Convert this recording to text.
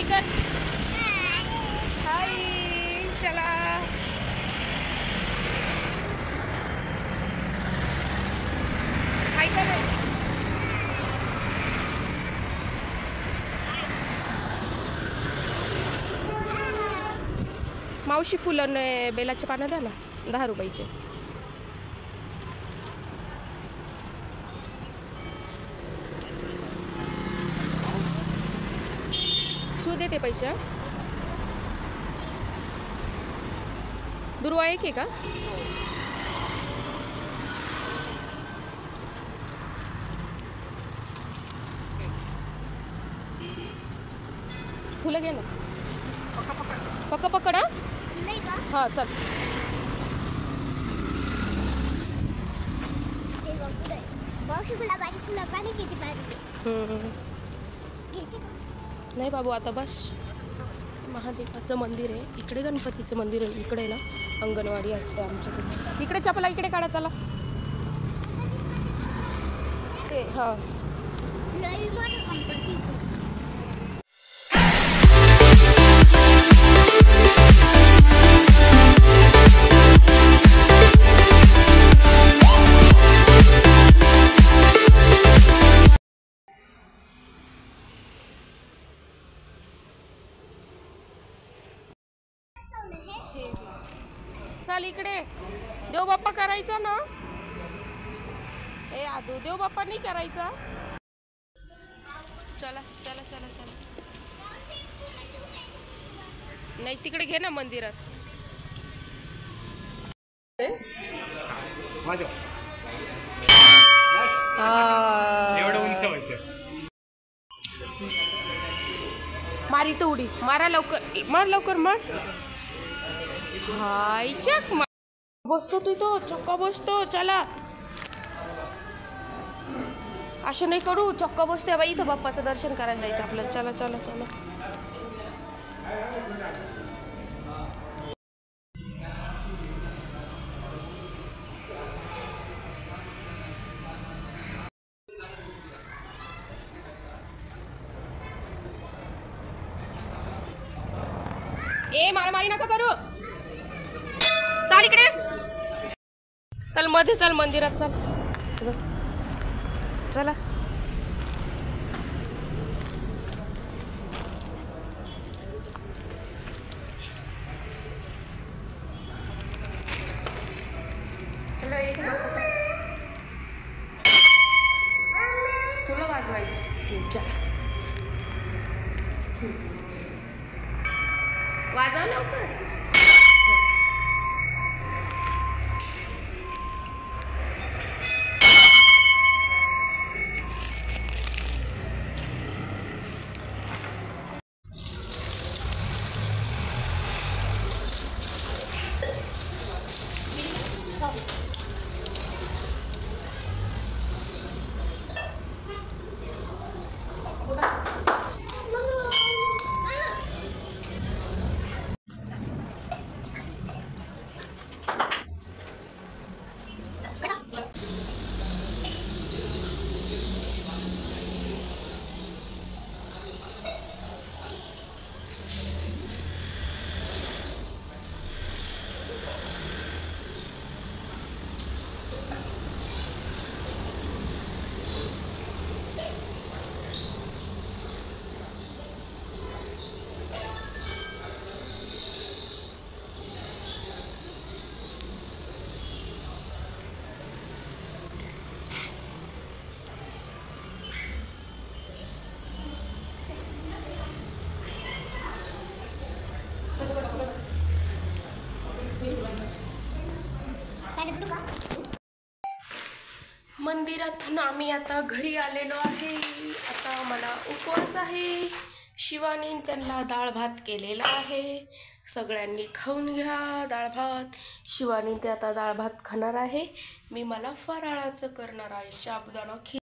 हाय कर. हाय. चला हाय कर. मावशी फुलं बेलाचे पानं द्या ना, 10 रुपयाचे. शू देते पैसे. दुर्वा एक आहे का? फुलं घे ना. पक्का पकड. हा चल. नाही बाबू आता बस. महादेवाचं मंदिर आहे इकडे, गणपतीचं मंदिर आहे इकडे ना, अंगणवाडी असते आमच्या इकडे. चपला इकडे काढा चला. ते हा चल इकडे. देव बाप्पा करायचा ना. ए आदू, देव बाप्पा नाही करायचा. चला चला चला चला. नाही तिकडे घे ना मंदिरात. एवढं उंच व्हायचं. मारी तो उडी. मारा लवकर, मार लवकर मार. हाय चक. बसतो तू तो चक्का बसतो. चला असं नाही करू. चक्का बसते बाई. इथं बाप्पाचं दर्शन करायला जायचं आपल्याला. चला चला चला. ए मारामारी नका करू. चाल इकडे. चल मध्ये चल मंदिरात चल. चला तुला वाजवायची. चला वाजव लवकर. मंदिरातून आम्ही आता घरी आलेलो आहे. आता मला उपवास आहे. शिवानी त्यांना डाळ भात केलेला आहे. सगळ्यांनी खाऊन घ्या डाळ भात. शिवानी ते आता डाळ भात खाणार आहे. मी मला फराळाचं करणार आहे. साबुदाणा खीर.